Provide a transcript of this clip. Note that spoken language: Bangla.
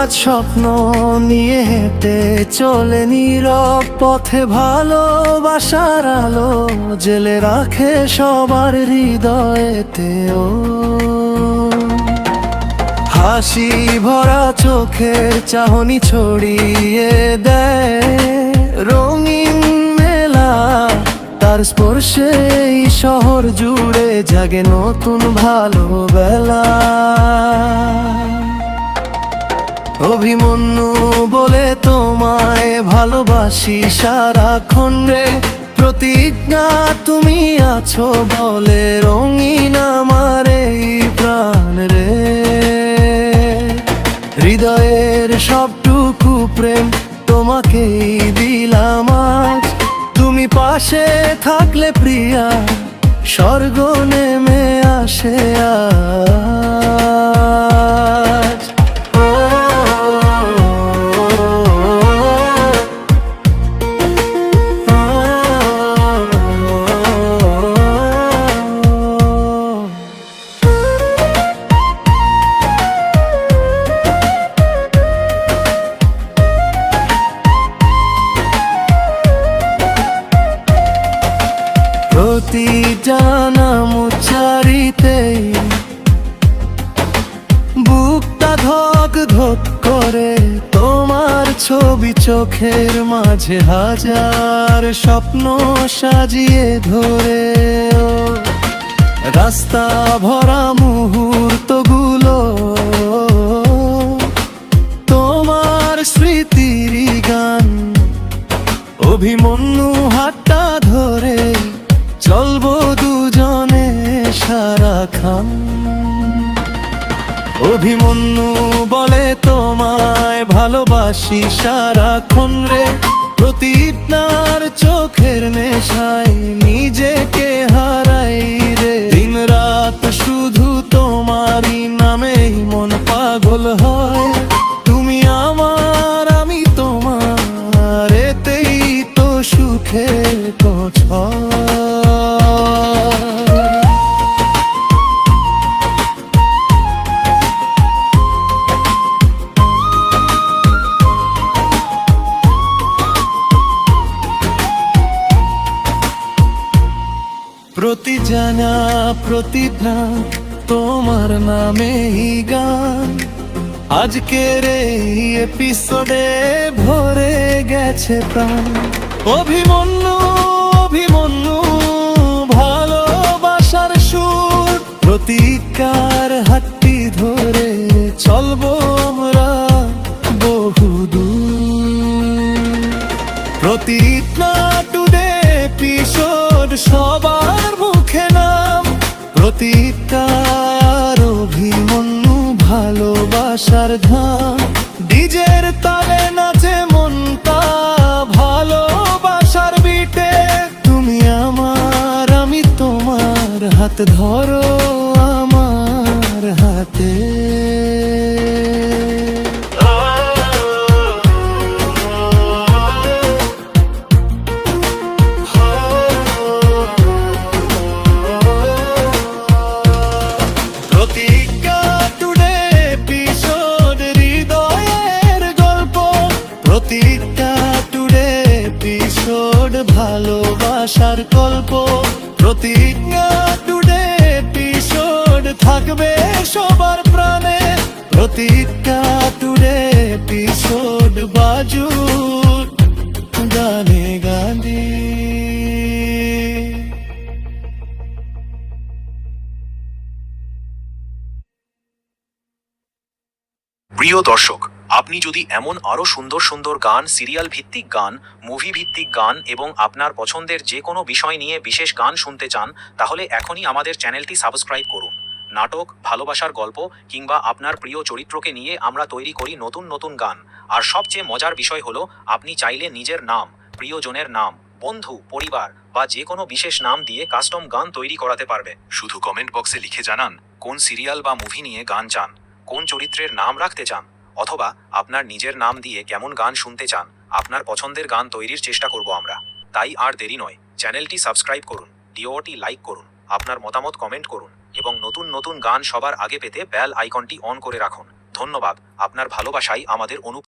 আজ স্বপ্ন নিয়ে হেঁটে চলে নীরব পথে, ভালোবাসার আলো জেলে রাখে সবার হৃদয়েতেও। হাসি ভরা চোখের চাহনি ছড়িয়ে দেয় রঙিন মেলা, তার স্পর্শে এই শহর জুড়ে জাগে নতুন ভালো বেলা। অভিমন্যু বলে তোমায় ভালোবাসি সারাক্ষণ রে, প্রতিজ্ঞা তুমি আছো বলে রঙিন আমার এই প্রাণ রে। হৃদয়ের সবটুকু প্রেম তোমাকেই দিলাম আজ, তুমি পাশে থাকলে প্রিয়া স্বর্গ নেমে আসে আজ। প্রতিটা নাম উচ্চারিতেই বুকটা ধক ধক করে, তোমার ছবি চোখের মাঝে হাজার স্বপ্ন সাজিয়ে ধরে। রাস্তা ভরা মুহূর্তগুলো তোমার স্মৃতির গান, অভিমন্যু হাতটা ধরে চলবো দুজনে সারাক্ষণ। অভিমন্যু বলে তোমায় ভালোবাসি সারাক্ষণ রে, প্রতিজ্ঞার চোখের নেশায় নিজেকে হারাই রে। দিন রাত শুধু তোমারই নামেই মন পাগল হয়, তুমি আমার আমি তোমার, এতেই তো সুখের কথা। প্রতি জানা প্রতিজ্ঞা তোমার নামেই গান, আজকের এই এপিসোডে ভরে গেছে প্রাণ। অভিমন্যু অভিমন্যু ভালোবাসার সুর, প্রতিজ্ঞার হাতটি ধরে চলবো আমরা বহুদূর। প্রতিজ্ঞা টুডে এপিসোড সবার মুখে নাম, প্রতিজ্ঞার অভিমন্যু ভালোবাসার ধাম। ডিজের তালে নাচে মনটা ভালোবাসার বিটে, তুমি আমার আমি তোমার, হাত ধরো আমার হাতে। ভালোবাসার গল্প, প্রতিজ্ঞা টুডে এপিসোড থাকবে সবার প্রাণে। প্রতিজ্ঞা টুডে এপিসোড বাজুক গানে গানে। প্রিয় দর্শক, আপনি যদি এমন আরও সুন্দর সুন্দর গান, সিরিয়াল ভিত্তিক গান, মুভি ভিত্তিক গান এবং আপনার পছন্দের যে কোনো বিষয় নিয়ে বিশেষ গান শুনতে চান, তাহলে এখনই আমাদের চ্যানেলটি সাবস্ক্রাইব করুন। নাটক, ভালোবাসার গল্প কিংবা আপনার প্রিয় চরিত্রকে নিয়ে আমরা তৈরি করি নতুন নতুন গান। আর সবচেয়ে মজার বিষয় হলো, আপনি চাইলে নিজের নাম, প্রিয়জনের নাম, বন্ধু, পরিবার বা যে কোনো বিশেষ নাম দিয়ে কাস্টম গান তৈরি করাতে পারবে। শুধু কমেন্ট বক্সে লিখে জানান কোন সিরিয়াল বা মুভি নিয়ে গান চান, কোন চরিত্রের নাম রাখতে চান, অথবা আপনার নিজের নাম দিয়ে কেমন গান শুনতে চান। আপনার পছন্দের গান তৈরির চেষ্টা করব আমরা। তাই আর দেরি নয়, চ্যানেলটি সাবস্ক্রাইব করুন, ভিডিওটি লাইক করুন, আপনার মতামত কমেন্ট করুন এবং নতুন নতুন গান সবার আগে পেতে বেল আইকনটি অন করে রাখুন। ধন্যবাদ। আপনার ভালোবাসাই আমাদের